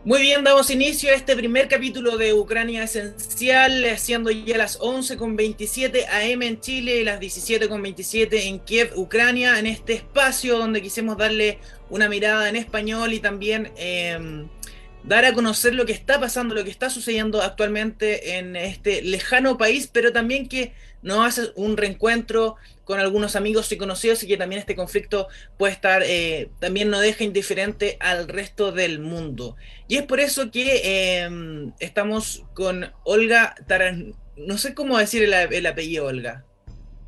Muy bien, damos inicio a este primer capítulo de Ucrania Esencial, siendo ya las 11:27 AM en Chile y las 17:27 en Kiev, Ucrania, en este espacio donde quisimos darle una mirada en español y también dar a conocer lo que está pasando, lo que está sucediendo actualmente en este lejano país, pero también que nos hace un reencuentro con algunos amigos y conocidos y que también este conflicto puede estar, también no deja indiferente al resto del mundo. Y es por eso que estamos con Olga Taran... No sé cómo decir el apellido Olga.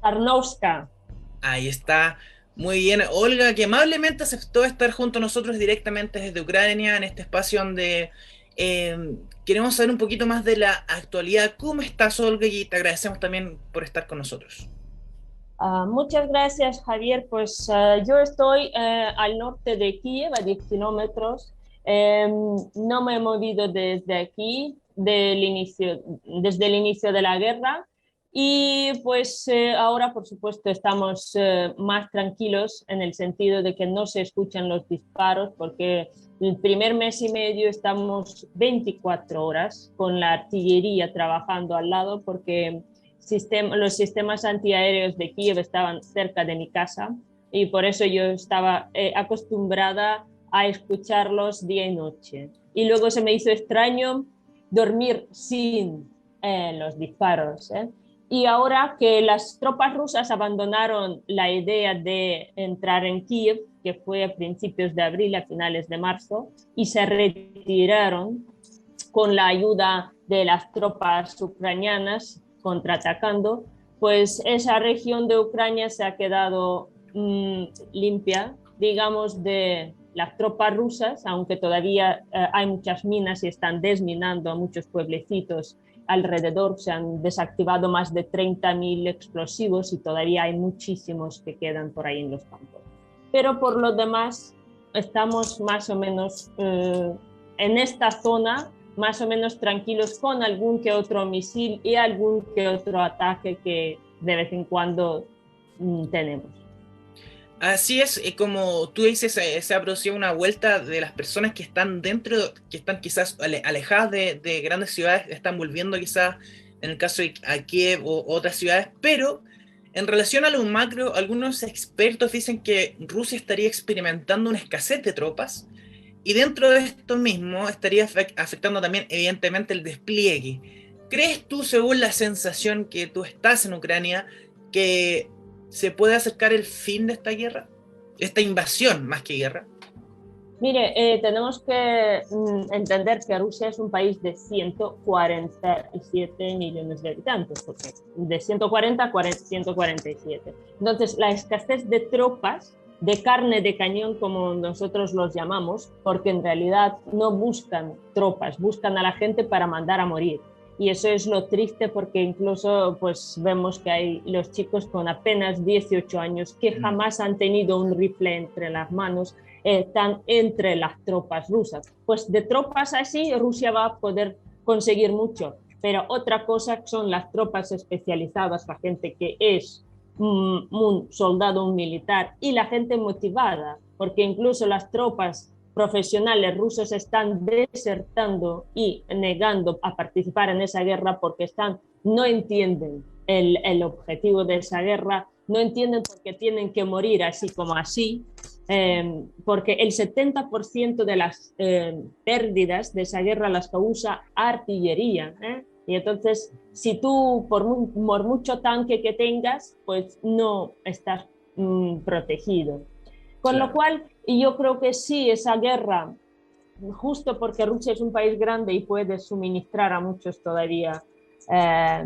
Tarnowska. Ahí está. Muy bien. Olga, que amablemente aceptó estar junto a nosotros directamente desde Ucrania, en este espacio donde queremos saber un poquito más de la actualidad. ¿Cómo estás, Olga? Y te agradecemos también por estar con nosotros. Muchas gracias, Javier. Pues yo estoy al norte de Kiev, a 10 kilómetros. No me he movido desde aquí, desde el inicio de la guerra. Y pues ahora, por supuesto, estamos más tranquilos en el sentido de que no se escuchan los disparos, porque el primer mes y medio estamos 24 horas con la artillería trabajando al lado, porque los sistemas antiaéreos de Kiev estaban cerca de mi casa y por eso yo estaba acostumbrada a escucharlos día y noche. Y luego se me hizo extraño dormir sin los disparos. Y ahora que las tropas rusas abandonaron la idea de entrar en Kiev, que fue a principios de abril, a finales de marzo, y se retiraron con la ayuda de las tropas ucranianas contraatacando, pues esa región de Ucrania se ha quedado limpia, digamos, de las tropas rusas, aunque todavía hay muchas minas y están desminando a muchos pueblecitos alrededor. Se han desactivado más de 30.000 explosivos y todavía hay muchísimos que quedan por ahí en los campos. Pero por lo demás, estamos más o menos en esta zona más o menos tranquilos, con algún que otro misil y algún que otro ataque que de vez en cuando tenemos. Así es, como tú dices, se ha producido una vuelta de las personas que están dentro, que están quizás alejadas de grandes ciudades, están volviendo quizás, en el caso de a Kiev o otras ciudades, pero en relación a lo macro, algunos expertos dicen que Rusia estaría experimentando una escasez de tropas y dentro de esto mismo estaría afectando también, evidentemente, el despliegue. ¿Crees tú, según la sensación que tú estás en Ucrania, que se puede acercar el fin de esta guerra? Esta invasión, más que guerra. Mire, tenemos que entender que Rusia es un país de 147 millones de habitantes, porque de 140 a 147. Entonces, la escasez de tropas, de carne de cañón, como nosotros los llamamos, porque en realidad no buscan tropas, buscan a la gente para mandar a morir. Y eso es lo triste, porque incluso pues vemos que hay los chicos con apenas 18 años que jamás han tenido un rifle entre las manos, están entre las tropas rusas. Pues de tropas así Rusia va a poder conseguir mucho, pero otra cosa son las tropas especializadas, la gente que es un soldado, un militar, y la gente motivada, porque incluso las tropas profesionales rusos están desertando y negando a participar en esa guerra porque no entienden el objetivo de esa guerra, no entienden por qué tienen que morir así como así, porque el 70% de las pérdidas de esa guerra las causa artillería. Y entonces, si tú, por mucho tanque que tengas, pues no estás protegido. Con lo Claro. cual, yo creo que sí, esa guerra, justo porque Rusia es un país grande y puede suministrar a muchos todavía eh,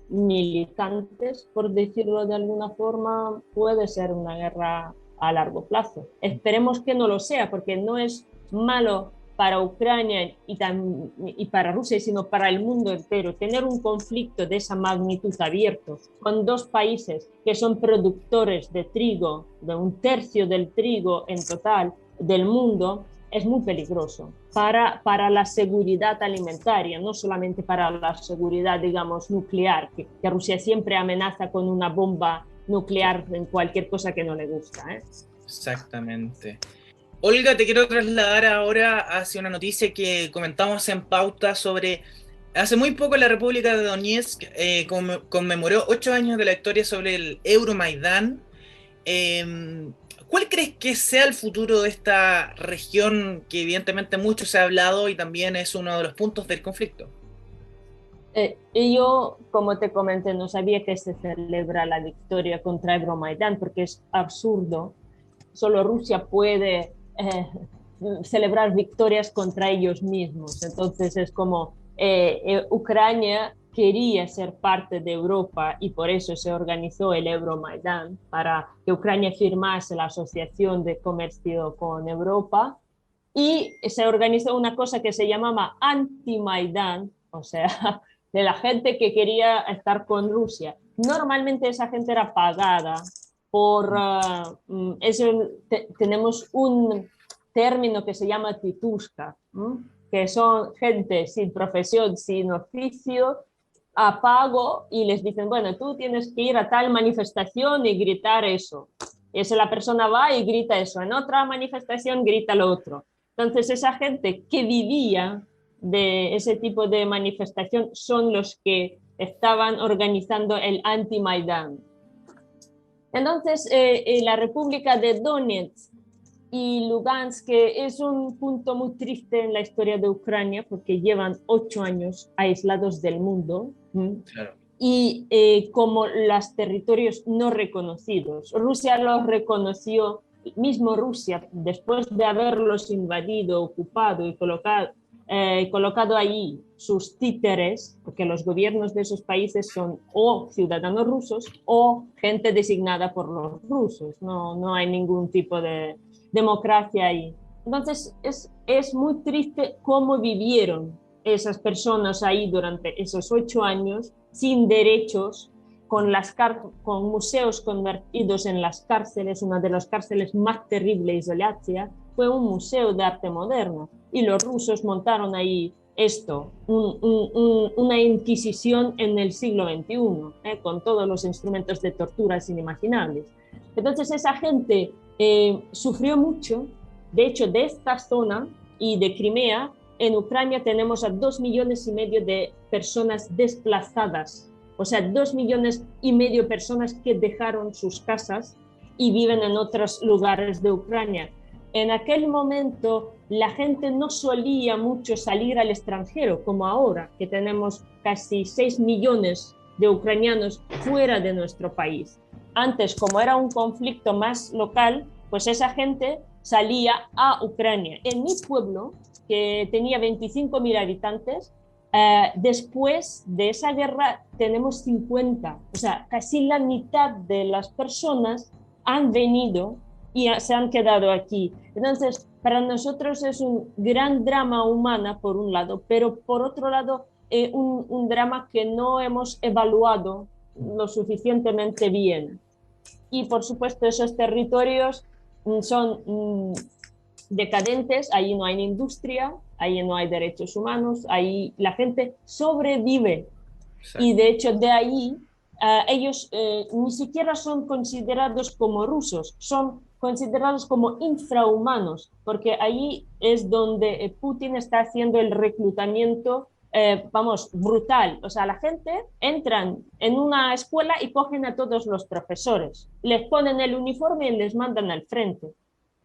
militantes, por decirlo de alguna forma, puede ser una guerra a largo plazo. Esperemos que no lo sea, porque no es malo para Ucrania y para Rusia, sino para el mundo entero. Tener un conflicto de esa magnitud abierto con dos países que son productores de trigo, de un tercio del trigo en total del mundo, es muy peligroso para la seguridad alimentaria, no solamente para la seguridad, digamos, nuclear, que Rusia siempre amenaza con una bomba nuclear en cualquier cosa que no le gusta. Exactamente. Olga, te quiero trasladar ahora hacia una noticia que comentamos en pauta sobre... Hace muy poco la República de Donetsk conmemoró 8 años de la victoria sobre el Euromaidán. Eh, ¿Cuál crees que sea el futuro de esta región que evidentemente mucho se ha hablado y también es uno de los puntos del conflicto? Y yo, como te comenté, no sabía que se celebra la victoria contra Euromaidán porque es absurdo. Solo Rusia puede celebrar victorias contra ellos mismos. Entonces es como Ucrania quería ser parte de Europa y por eso se organizó el Euromaidán para que Ucrania firmase la asociación de comercio con Europa y se organizó una cosa que se llamaba anti-Maidán, o sea, de la gente que quería estar con Rusia. Normalmente esa gente era pagada por eso. Tenemos un término que se llama titushka, que son gente sin profesión, sin oficio, a pago, y les dicen, bueno, tú tienes que ir a tal manifestación y gritar eso. Y si la persona va y grita eso, en otra manifestación grita lo otro. Entonces esa gente que vivía de ese tipo de manifestación son los que estaban organizando el anti-Maidán. Entonces, la República de Donetsk y Lugansk, que es un punto muy triste en la historia de Ucrania, porque llevan 8 años aislados del mundo, Claro. y como los territorios no reconocidos. Rusia los reconoció, mismo Rusia, después de haberlos invadido, ocupado y colocado allí sus títeres, porque los gobiernos de esos países son o ciudadanos rusos o gente designada por los rusos, no hay ningún tipo de democracia ahí. Entonces es muy triste cómo vivieron esas personas ahí durante esos 8 años sin derechos, con museos convertidos en las cárceles. Una de las cárceles más terribles de Izolyatsia fue un museo de arte moderno y los rusos montaron ahí una inquisición en el siglo XXI, con todos los instrumentos de tortura inimaginables. Entonces esa gente sufrió mucho. De hecho, de esta zona y de Crimea, en Ucrania tenemos a 2,5 millones de personas desplazadas, o sea, 2,5 millones de personas que dejaron sus casas y viven en otros lugares de Ucrania. En aquel momento la gente no solía mucho salir al extranjero, como ahora, que tenemos casi 6 millones de ucranianos fuera de nuestro país. Antes, como era un conflicto más local, pues esa gente salía a Ucrania. En mi pueblo, que tenía 25.000 habitantes, después de esa guerra tenemos 50, o sea, casi la mitad de las personas han venido y se han quedado aquí. Entonces, para nosotros es un gran drama humano, por un lado, pero por otro lado, un drama que no hemos evaluado lo suficientemente bien. Y por supuesto, esos territorios son decadentes, ahí no hay industria, ahí no hay derechos humanos, ahí la gente sobrevive. Exacto. Y de hecho de ahí ellos ni siquiera son considerados como rusos, son considerados como infrahumanos, porque ahí es donde Putin está haciendo el reclutamiento, vamos, brutal. O sea, la gente entran en una escuela y cogen a todos los profesores, les ponen el uniforme y les mandan al frente.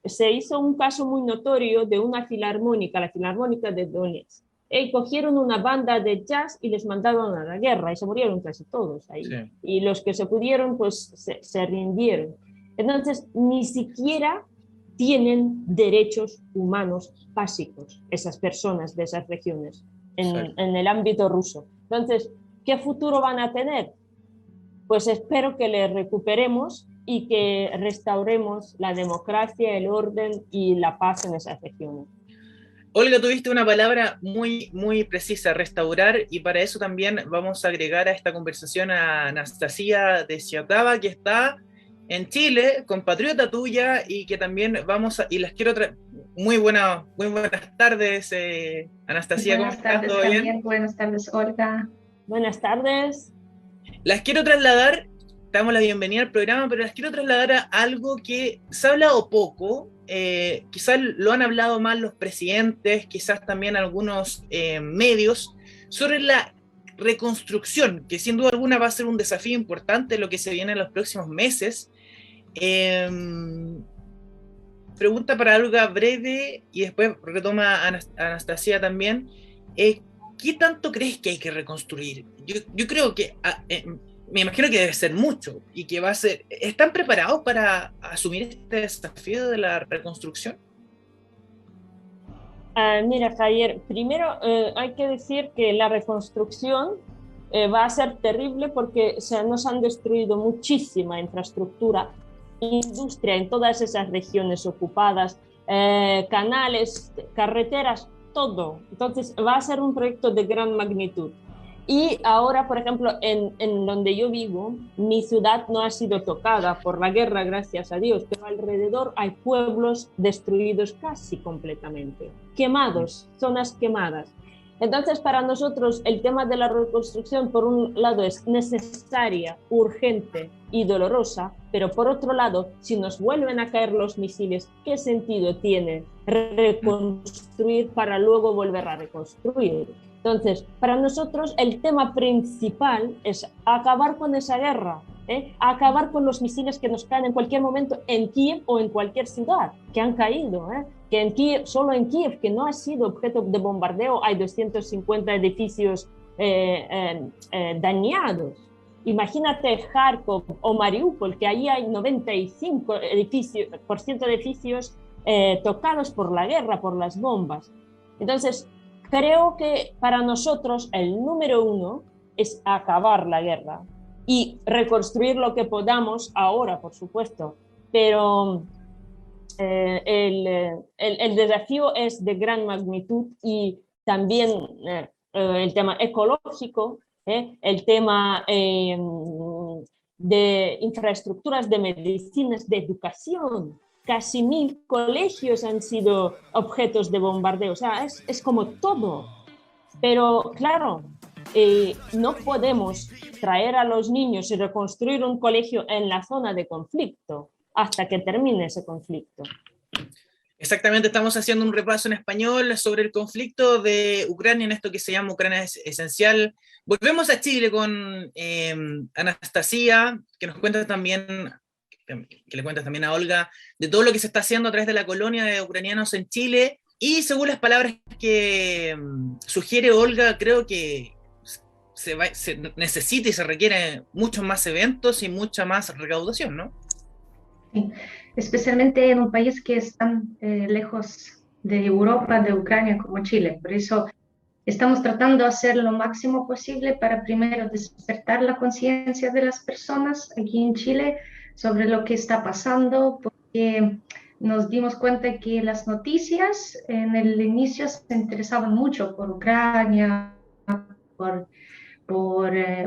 Se hizo un caso muy notorio de una filarmónica, la Filarmónica de Donetsk. Cogieron una banda de jazz y les mandaron a la guerra y se murieron casi todos ahí. Sí. Y los que se pudieron, pues se rindieron. Entonces, ni siquiera tienen derechos humanos básicos esas personas de esas regiones en el ámbito ruso. Entonces, ¿qué futuro van a tener? Pues espero que les recuperemos y que restauremos la democracia, el orden y la paz en esas regiones. Olga, tuviste una palabra muy, muy precisa, restaurar, y para eso también vamos a agregar a esta conversación a Anastasia de Ciotava, que está en Chile, compatriota tuya, y que también y las quiero muy buenas tardes, Anastasia, ¿cómo Buenas estás? tardes, ¿Todo bien? Javier. Buenas tardes, Olga. Buenas tardes. Las quiero trasladar te damos la bienvenida al programa, pero les quiero trasladar a algo que se ha hablado poco, quizás lo han hablado más los presidentes, quizás también algunos medios, sobre la reconstrucción, que sin duda alguna va a ser un desafío importante lo que se viene en los próximos meses. Pregunta para Olga breve y después retoma Anastasia también. ¿Qué tanto crees que hay que reconstruir? Yo creo que me imagino que debe ser mucho y que va a ser. ¿Están preparados para asumir este desafío de la reconstrucción? Mira, Javier, primero hay que decir que la reconstrucción va a ser terrible porque nos han destruido muchísima infraestructura, industria en todas esas regiones ocupadas, canales, carreteras, todo. Entonces va a ser un proyecto de gran magnitud. Y ahora, por ejemplo, en donde yo vivo, mi ciudad no ha sido tocada por la guerra, gracias a Dios, pero alrededor hay pueblos destruidos casi completamente, quemados, zonas quemadas. Entonces, para nosotros, el tema de la reconstrucción, por un lado, es necesaria, urgente y dolorosa, pero por otro lado, si nos vuelven a caer los misiles, ¿qué sentido tiene reconstruir para luego volver a reconstruir? Entonces, para nosotros el tema principal es acabar con esa guerra, acabar con los misiles que nos caen en cualquier momento en Kiev o en cualquier ciudad que han caído, que en Kiev, solo en Kiev, que no ha sido objeto de bombardeo, hay 250 edificios dañados. Imagínate Kharkov o Mariupol, que ahí hay 95% de edificios tocados por la guerra, por las bombas. Entonces, creo que para nosotros el número uno es acabar la guerra y reconstruir lo que podamos ahora, por supuesto, pero el desafío es de gran magnitud y también el tema ecológico, el tema de infraestructuras, de medicinas, de educación. Casi 1000 colegios han sido objetos de bombardeo, o sea, es como todo. Pero claro, no podemos traer a los niños y reconstruir un colegio en la zona de conflicto hasta que termine ese conflicto. Exactamente, estamos haciendo un repaso en español sobre el conflicto de Ucrania en esto que se llama Ucrania Esencial. Volvemos a Chile con Anastasia, que nos cuenta también, que le cuentas también a Olga, de todo lo que se está haciendo a través de la colonia de ucranianos en Chile, y según las palabras que sugiere Olga, creo que se necesita y se requiere muchos más eventos y mucha más recaudación, ¿no? Sí, especialmente en un país que es tan lejos de Europa, de Ucrania como Chile. Por eso estamos tratando de hacer lo máximo posible para primero despertar la conciencia de las personas aquí en Chile sobre lo que está pasando, porque nos dimos cuenta que las noticias en el inicio se interesaban mucho por Ucrania, por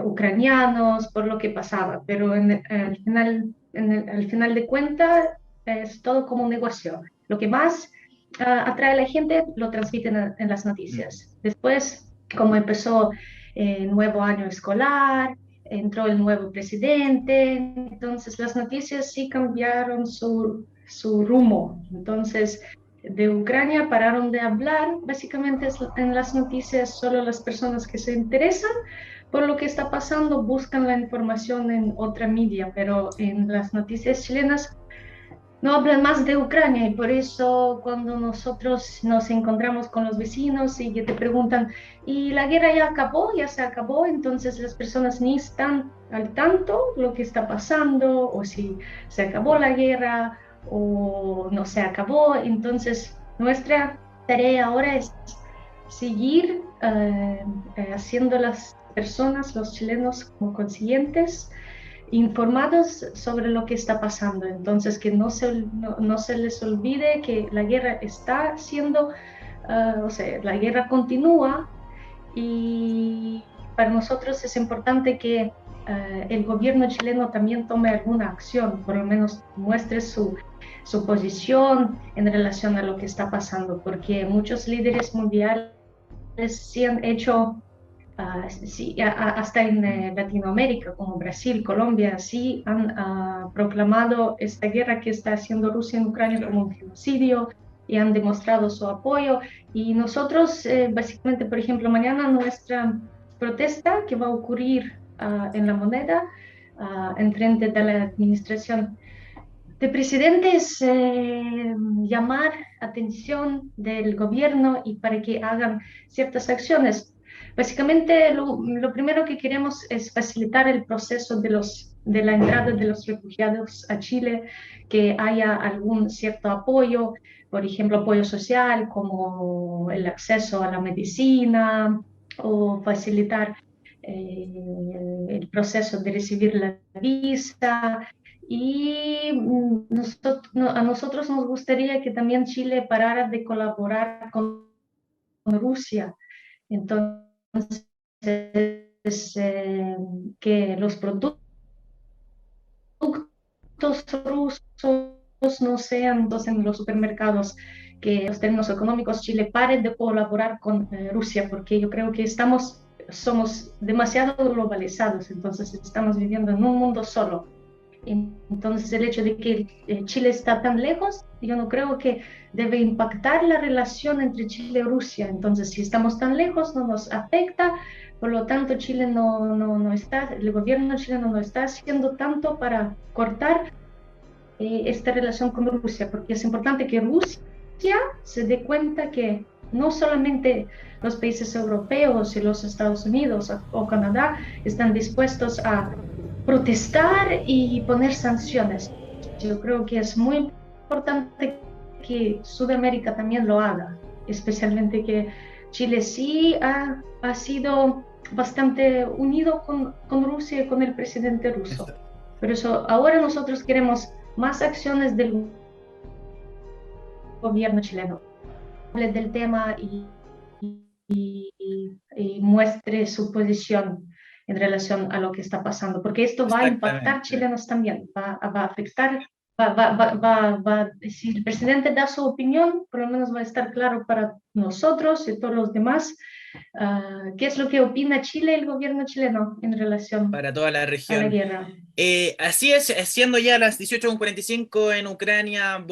ucranianos, por lo que pasaba, pero al final de cuentas es todo como un negocio. Lo que más atrae a la gente lo transmiten en las noticias. Después, como empezó el nuevo año escolar, entró el nuevo presidente, entonces las noticias sí cambiaron su rumbo. Entonces, de Ucrania pararon de hablar, básicamente en las noticias solo las personas que se interesan por lo que está pasando buscan la información en otra media, pero en las noticias chilenas no hablan más de Ucrania, y por eso cuando nosotros nos encontramos con los vecinos y te preguntan, ¿y la guerra ya acabó? ¿Ya se acabó? Entonces las personas ni están al tanto de lo que está pasando, o si se acabó la guerra o no se acabó. Entonces nuestra tarea ahora es seguir haciendo las personas, los chilenos, como conscientes, informados sobre lo que está pasando. Entonces, que no se les olvide que la guerra está siendo, o sea, la guerra continúa, y para nosotros es importante que el gobierno chileno también tome alguna acción, por lo menos muestre su posición en relación a lo que está pasando, porque muchos líderes mundiales sí han hecho sí, hasta en Latinoamérica, como Brasil, Colombia, sí han proclamado esta guerra que está haciendo Rusia en Ucrania Claro. como un genocidio y han demostrado su apoyo. Y nosotros, básicamente, por ejemplo, mañana nuestra protesta que va a ocurrir en la Moneda, en frente de la administración de presidentes, llamar atención del gobierno y para que hagan ciertas acciones. Básicamente, lo primero que queremos es facilitar el proceso de la entrada de los refugiados a Chile, que haya algún cierto apoyo, por ejemplo, apoyo social, como el acceso a la medicina o facilitar el proceso de recibir la visa. Y a nosotros nos gustaría que también Chile parara de colaborar con Rusia. Entonces, que los productos rusos no sean dos en los supermercados, que los términos económicos Chile pare de colaborar con Rusia, porque yo creo que somos demasiado globalizados, entonces estamos viviendo en un mundo solo. Entonces, el hecho de que Chile está tan lejos, yo no creo que debe impactar la relación entre Chile y Rusia. Entonces, si estamos tan lejos, no nos afecta. Por lo tanto, Chile no está, el gobierno chileno no está haciendo tanto para cortar esta relación con Rusia, porque es importante que Rusia se dé cuenta que no solamente los países europeos y los Estados Unidos o Canadá están dispuestos a protestar y poner sanciones. Yo creo que es muy importante que Sudamérica también lo haga, especialmente que Chile sí ha sido bastante unido con Rusia y con el presidente ruso. Por eso ahora nosotros queremos más acciones del gobierno chileno. Hable del tema y muestre su posición en relación a lo que está pasando, porque esto va a impactar Exactamente. chilenos también, va a afectar, si el presidente da su opinión, por lo menos va a estar claro para nosotros y todos los demás qué es lo que opina Chile y el gobierno chileno en relación Para toda la a la región. guerra. Así es, siendo ya las 18:45 en Ucrania,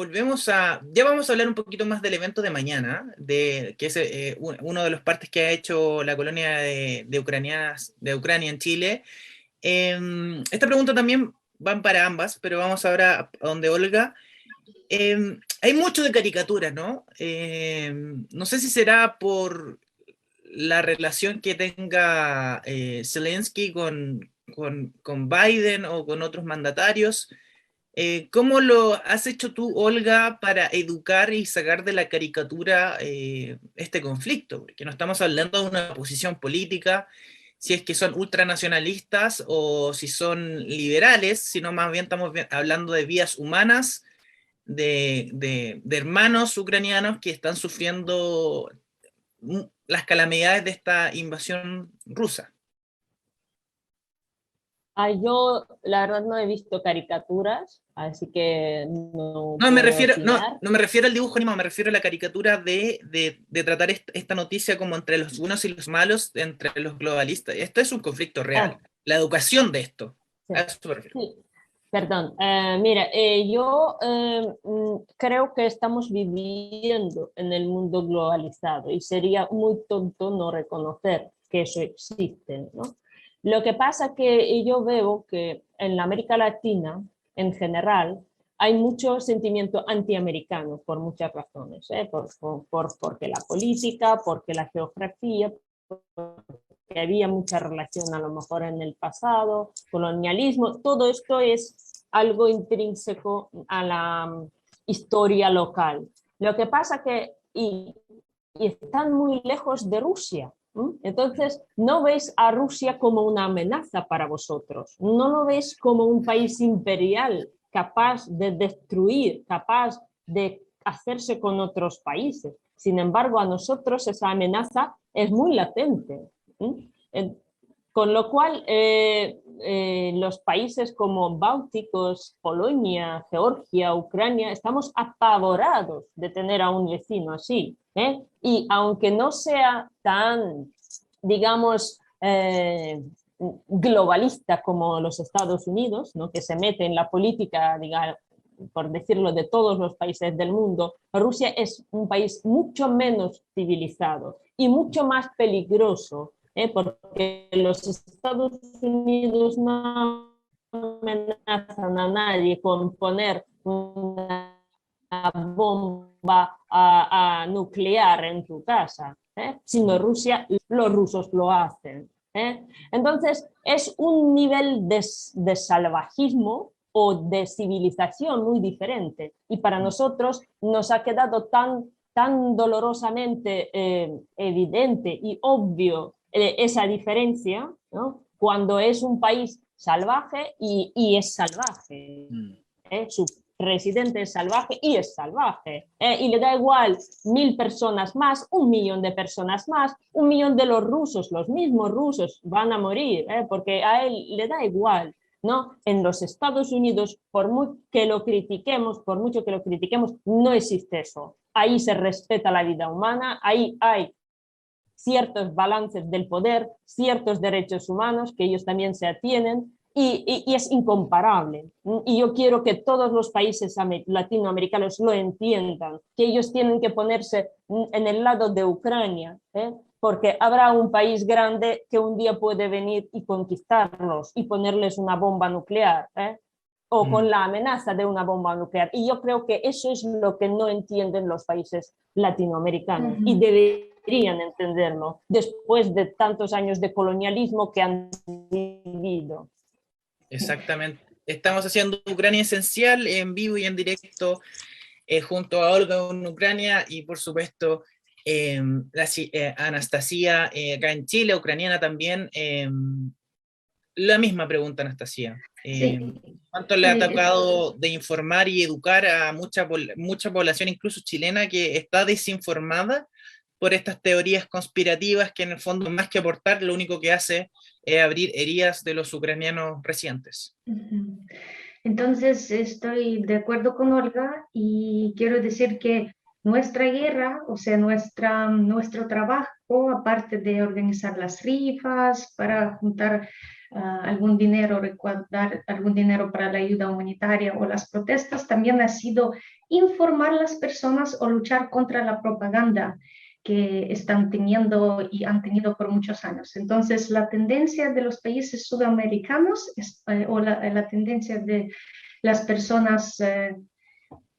ya vamos a hablar un poquito más del evento de mañana, que es uno de los partes que ha hecho la colonia de Ucrania en Chile. Esta pregunta también van para ambas, pero vamos ahora a donde Olga. Hay mucho de caricaturas, ¿no? No sé si será por la relación que tenga Zelensky con Biden o con otros mandatarios. ¿Cómo lo has hecho tú, Olga, para educar y sacar de la caricatura este conflicto? Porque no estamos hablando de una posición política, si es que son ultranacionalistas o si son liberales, sino más bien estamos hablando de vidas humanas, de hermanos ucranianos que están sufriendo las calamidades de esta invasión rusa. Yo la verdad no he visto caricaturas, así que no No, puedo opinar. no me refiero al dibujo animado, me refiero a la caricatura de tratar esta noticia como entre los buenos y los malos, entre los globalistas. Esto es un conflicto real. Ah, La educación de esto. sí, A eso me refiero. sí. Perdón, mira, yo creo que estamos viviendo en el mundo globalizado y sería muy tonto no reconocer que eso existe, ¿no? Lo que pasa que yo veo que en la América Latina, en general, hay mucho sentimiento antiamericano por muchas razones, ¿eh? Porque la política, porque la geografía, que había mucha relación a lo mejor en el pasado, colonialismo, todo esto es algo intrínseco a la historia local. Lo que pasa que y están muy lejos de Rusia. Entonces, no veis a Rusia como una amenaza para vosotros, no lo veis como un país imperial capaz de destruir, capaz de hacerse con otros países. Sin embargo, a nosotros esa amenaza es muy latente. Con lo cual, los países como Bálticos, Polonia, Georgia, Ucrania, estamos apavorados de tener a un vecino así. Y aunque no sea tan, digamos, globalista como los Estados Unidos, ¿no? Que se mete en la política, digamos, por decirlo, de todos los países del mundo, Rusia es un país mucho menos civilizado y mucho más peligroso, porque los Estados Unidos no amenazan a nadie con poner una bomba nuclear en tu casa, sino Rusia, los rusos lo hacen. Entonces, es un nivel de salvajismo o de civilización muy diferente. Y para nosotros nos ha quedado tan dolorosamente evidente y obvio esa diferencia, ¿no? Cuando es un país salvaje y es salvaje. Su presidente es salvaje y es salvaje. Y le da igual 1000 personas más, 1 millón de personas más, 1 millón de los rusos, los mismos rusos van a morir, porque a él le da igual. ¿No? En los Estados Unidos, por mucho que lo critiquemos, no existe eso. Ahí se respeta la vida humana, ahí hay ciertos balances del poder, ciertos derechos humanos que ellos también se atienen y es incomparable. Y yo quiero que todos los países latinoamericanos lo entiendan, que ellos tienen que ponerse en el lado de Ucrania, porque habrá un país grande que un día puede venir y conquistarlos y ponerles una bomba nuclear, o con la amenaza de una bomba nuclear. Y yo creo que eso es lo que no entienden los países latinoamericanos y deberían entenderlo después de tantos años de colonialismo que han vivido. Exactamente. Estamos haciendo Ucrania Esencial en vivo y en directo junto a Olga en Ucrania y por supuesto Anastasia acá en Chile, ucraniana también. La misma pregunta, Anastasia. ¿Cuánto le ha tocado de informar y educar a mucha población, incluso chilena, que está desinformada por estas teorías conspirativas que en el fondo, más que aportar, lo único que hace es abrir heridas de los ucranianos recientes? Entonces, estoy de acuerdo con Olga y quiero decir que nuestra guerra, o sea, nuestro trabajo, aparte de organizar las rifas para juntar algún dinero, recaudar algún dinero para la ayuda humanitaria o las protestas, también ha sido informar a las personas o luchar contra la propaganda que están teniendo y han tenido por muchos años. Entonces, la tendencia de los países sudamericanos o la tendencia de las personas,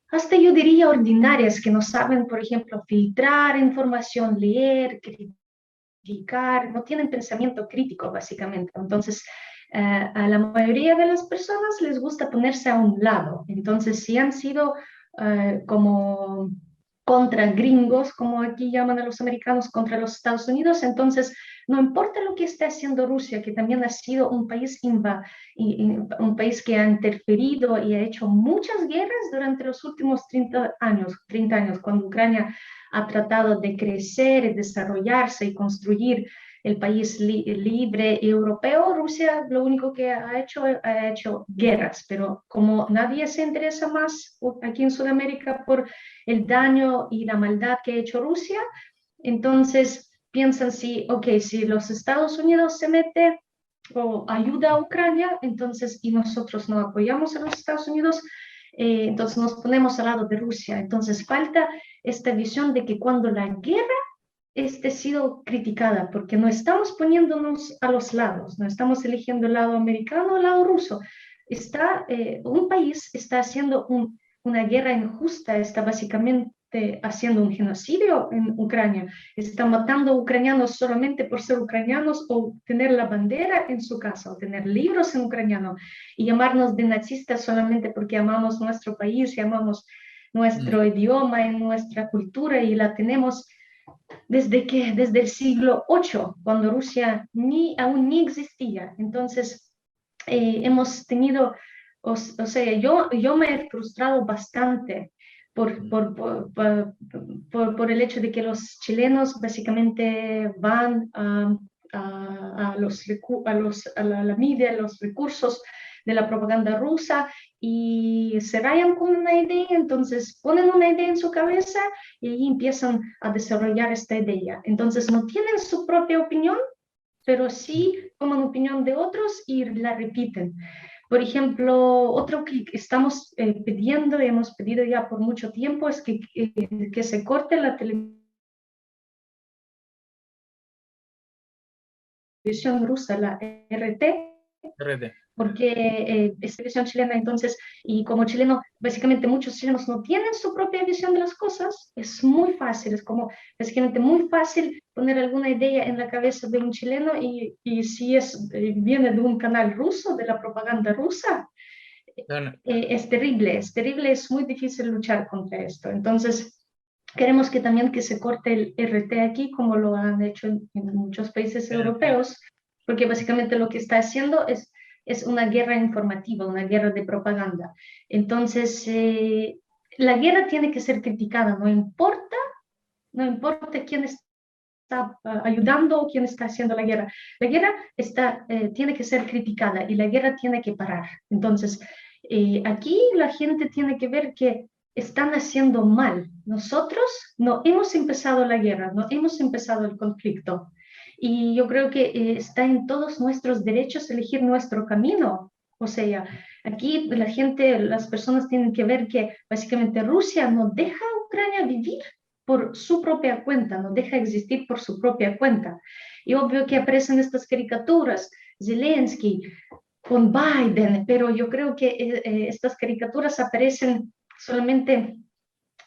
hasta yo diría ordinarias, que no saben, por ejemplo, filtrar información, leer, criticar, no tienen pensamiento crítico, básicamente. Entonces, a la mayoría de las personas les gusta ponerse a un lado. Entonces, si han sido como contra gringos, como aquí llaman a los americanos, contra los Estados Unidos, entonces no importa lo que esté haciendo Rusia, que también ha sido un país un país que ha interferido y ha hecho muchas guerras durante los últimos 30 años, cuando Ucrania ha tratado de crecer, desarrollarse y construir el país libre y europeo. Rusia lo único que ha hecho guerras, pero como nadie se interesa más aquí en Sudamérica por el daño y la maldad que ha hecho Rusia, entonces piensan si los Estados Unidos se mete o ayuda a Ucrania, entonces, y nosotros no apoyamos a los Estados Unidos, entonces nos ponemos al lado de Rusia. Entonces falta esta visión de que cuando la guerra ha sido criticada, porque no estamos poniéndonos a los lados, no estamos eligiendo el lado americano o el lado ruso. Un país está haciendo una guerra injusta, está básicamente haciendo un genocidio en Ucrania, está matando a ucranianos solamente por ser ucranianos o tener la bandera en su casa o tener libros en ucraniano y llamarnos de nazistas solamente porque amamos nuestro país y amamos nuestro idioma y nuestra cultura y la tenemos desde el siglo VIII, cuando Rusia aún ni existía. Entonces, hemos tenido, o sea, yo me he frustrado bastante por el hecho de que los chilenos básicamente van a la media, a los recursos de la propaganda rusa y se rayan con una idea, entonces ponen una idea en su cabeza y ahí empiezan a desarrollar esta idea. Entonces no tienen su propia opinión, pero sí toman opinión de otros y la repiten. Por ejemplo, otro que estamos pidiendo y hemos pedido ya por mucho tiempo es que se corte la televisión rusa, la RT, RT. porque es televisión chilena, entonces, y como chileno, básicamente muchos chilenos no tienen su propia visión de las cosas, es muy fácil, es como básicamente muy fácil poner alguna idea en la cabeza de un chileno y si viene de un canal ruso, de la propaganda rusa, Bueno, es terrible, es muy difícil luchar contra esto. Entonces, queremos que también que se corte el RT aquí, como lo han hecho en muchos países europeos, porque básicamente lo que está haciendo es una guerra informativa, una guerra de propaganda. Entonces, la guerra tiene que ser criticada, no importa quién está ayudando o quién está haciendo la guerra. La guerra tiene que ser criticada y la guerra tiene que parar. Entonces, aquí la gente tiene que ver que están haciendo mal. Nosotros no hemos empezado la guerra, no hemos empezado el conflicto. Y yo creo que está en todos nuestros derechos elegir nuestro camino. O sea, aquí la gente, las personas tienen que ver que básicamente Rusia no deja a Ucrania vivir por su propia cuenta, no deja existir por su propia cuenta. Y obvio que aparecen estas caricaturas, Zelensky con Biden, pero yo creo que estas caricaturas aparecen solamente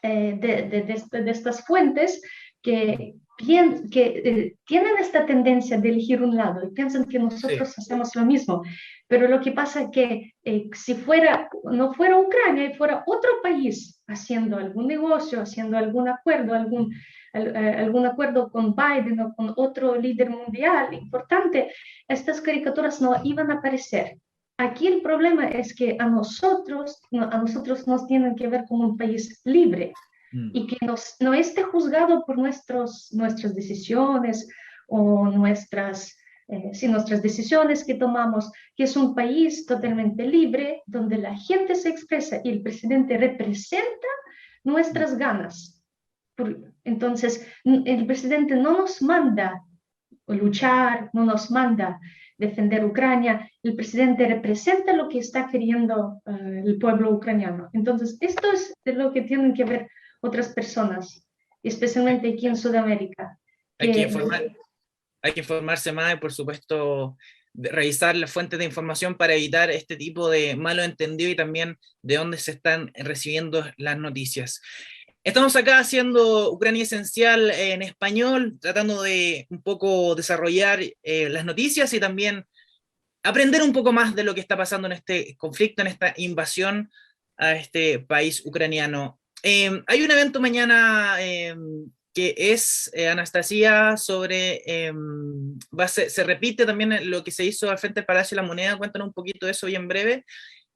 de estas fuentes que tienen esta tendencia de elegir un lado y piensan que nosotros hacemos lo mismo. Pero lo que pasa es que si no fuera Ucrania y fuera otro país haciendo algún negocio, haciendo algún acuerdo con Biden o con otro líder mundial importante, estas caricaturas no iban a aparecer. Aquí el problema es que a nosotros nos tienen que ver como un país libre y que no esté juzgado por nuestras decisiones o nuestras decisiones que tomamos, que es un país totalmente libre, donde la gente se expresa y el presidente representa nuestras ganas. Entonces, el presidente no nos manda luchar, no nos manda defender Ucrania, el presidente representa lo que está queriendo el pueblo ucraniano. Entonces, esto es de lo que tienen que ver otras personas, especialmente aquí en Sudamérica. Hay que informarse más y, por supuesto, revisar las fuentes de información para evitar este tipo de malos entendidos y también de dónde se están recibiendo las noticias. Estamos acá haciendo Ucrania Esencial en español, tratando de un poco desarrollar las noticias y también aprender un poco más de lo que está pasando en este conflicto, en esta invasión a este país ucraniano. Hay un evento mañana que es, Anastasia, sobre, se repite también lo que se hizo al frente del Palacio de la Moneda. Cuéntanos un poquito de eso bien breve.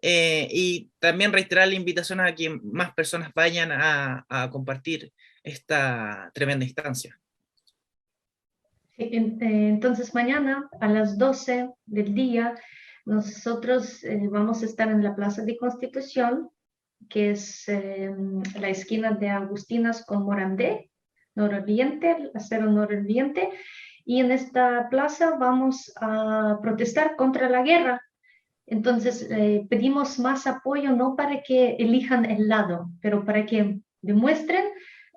Y también reiterar la invitación a que más personas vayan a compartir esta tremenda instancia. Entonces mañana a las 12 del día nosotros vamos a estar en la Plaza de Constitución, que es la esquina de Agustinas con Morandé, nororiente, acero nororiente, y en esta plaza vamos a protestar contra la guerra. Entonces pedimos más apoyo, no para que elijan el lado, pero para que demuestren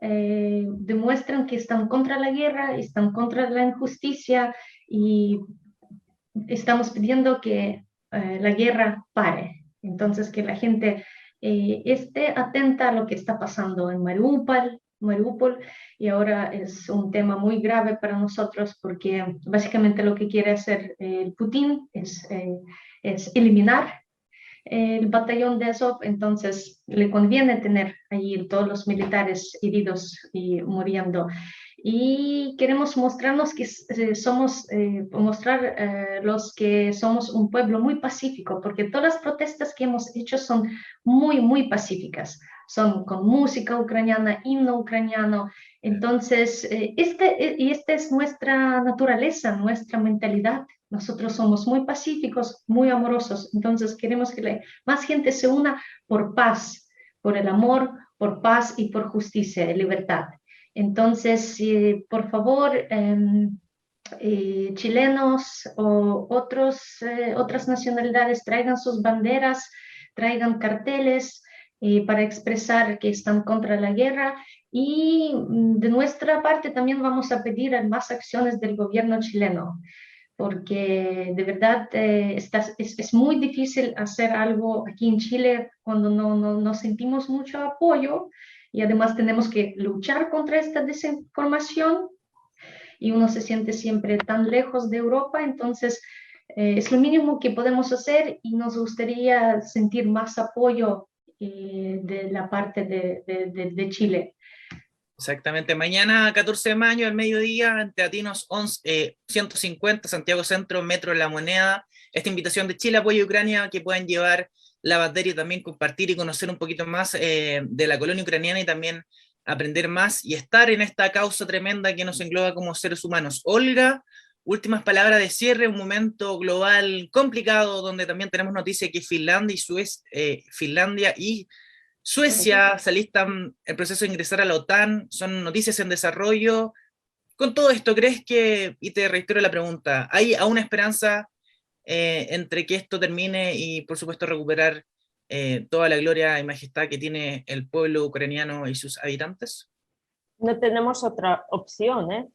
que están contra la guerra, están contra la injusticia y estamos pidiendo que la guerra pare. Entonces, que la gente esté atenta a lo que está pasando en Mariupol, y ahora es un tema muy grave para nosotros porque básicamente lo que quiere hacer el Putin es eliminar el batallón de Azov, entonces le conviene tener allí todos los militares heridos y muriendo. Y queremos mostrarnos que mostrar los que somos un pueblo muy pacífico, porque todas las protestas que hemos hecho son muy, muy pacíficas. Son con música ucraniana, himno ucraniano. Entonces, esta es nuestra naturaleza, nuestra mentalidad. Nosotros somos muy pacíficos, muy amorosos. Entonces, queremos que más gente se una por paz, por el amor, por paz y por justicia y libertad. Entonces, por favor, chilenos o otras nacionalidades traigan sus banderas, traigan carteles para expresar que están contra la guerra. Y de nuestra parte también vamos a pedir más acciones del gobierno chileno, porque de verdad es muy difícil hacer algo aquí en Chile cuando no sentimos mucho apoyo, y además tenemos que luchar contra esta desinformación y uno se siente siempre tan lejos de Europa. Entonces es lo mínimo que podemos hacer, y nos gustaría sentir más apoyo de la parte de Chile. Exactamente, mañana 14 de mayo al mediodía en Teatinos 150, Santiago Centro, Metro La Moneda, esta invitación de Chile Apoya Ucrania, que puedan llevar la bandera y también compartir y conocer un poquito más de la colonia ucraniana, y también aprender más y estar en esta causa tremenda que nos engloba como seres humanos. Olga, últimas palabras de cierre, un momento global complicado donde también tenemos noticia que Finlandia y Suecia se alistan el proceso de ingresar a la OTAN, son noticias en desarrollo. Con todo esto, ¿crees que, y te reitero la pregunta, hay aún esperanza entre que esto termine y por supuesto recuperar toda la gloria y majestad que tiene el pueblo ucraniano y sus habitantes? No tenemos otra opción, ¿eh?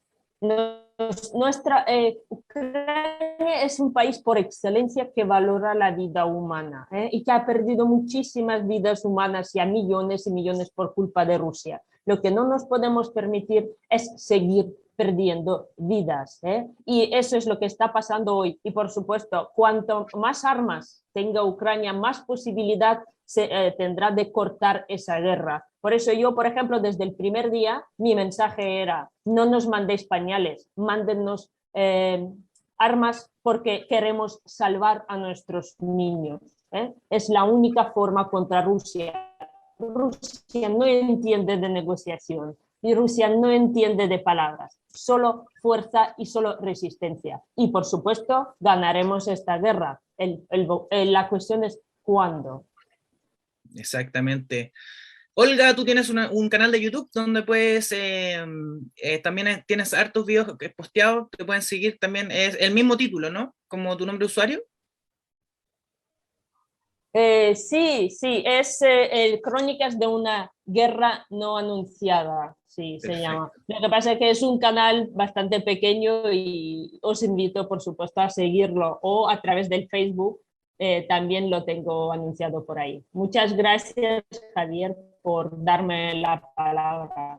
Ucrania es un país por excelencia que valora la vida humana, y que ha perdido muchísimas vidas humanas, y a millones y millones por culpa de Rusia. Lo que no nos podemos permitir es seguir perdiendo vidas, y eso es lo que está pasando hoy. Y por supuesto, cuanto más armas tenga Ucrania, más posibilidad tendrá de cortar esa guerra. Por eso yo, por ejemplo, desde el primer día, mi mensaje era: no nos mandéis pañales, mándennos armas, porque queremos salvar a nuestros niños. Es la única forma contra Rusia. Rusia no entiende de negociación, y Rusia no entiende de palabras, solo fuerza y solo resistencia. Y por supuesto, ganaremos esta guerra. La cuestión es ¿cuándo? Exactamente. Olga, tú tienes un canal de YouTube donde puedes, también tienes hartos videos posteados, te pueden seguir también, es el mismo título, ¿no? Como tu nombre de usuario. Sí, es Crónicas de una guerra no anunciada, sí, Perfecto. se llama. Lo que pasa es que es un canal bastante pequeño, y os invito, por supuesto, a seguirlo, o a través del Facebook. También lo tengo anunciado por ahí. Muchas gracias, Javier, por darme la palabra.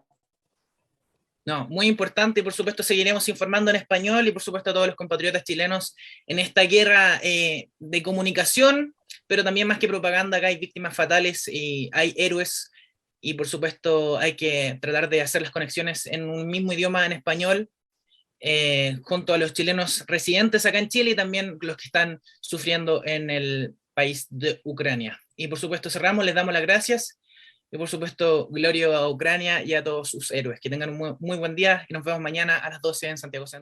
No, muy importante, y por supuesto seguiremos informando en español, y por supuesto a todos los compatriotas chilenos en esta guerra de comunicación, pero también más que propaganda, acá hay víctimas fatales y hay héroes, y por supuesto hay que tratar de hacer las conexiones en un mismo idioma, en español, junto a los chilenos residentes acá en Chile y también los que están sufriendo en el país de Ucrania. Y por supuesto cerramos, les damos las gracias, y por supuesto gloria a Ucrania y a todos sus héroes. Que tengan un muy buen día, y nos vemos mañana a las 12 en Santiago Centro.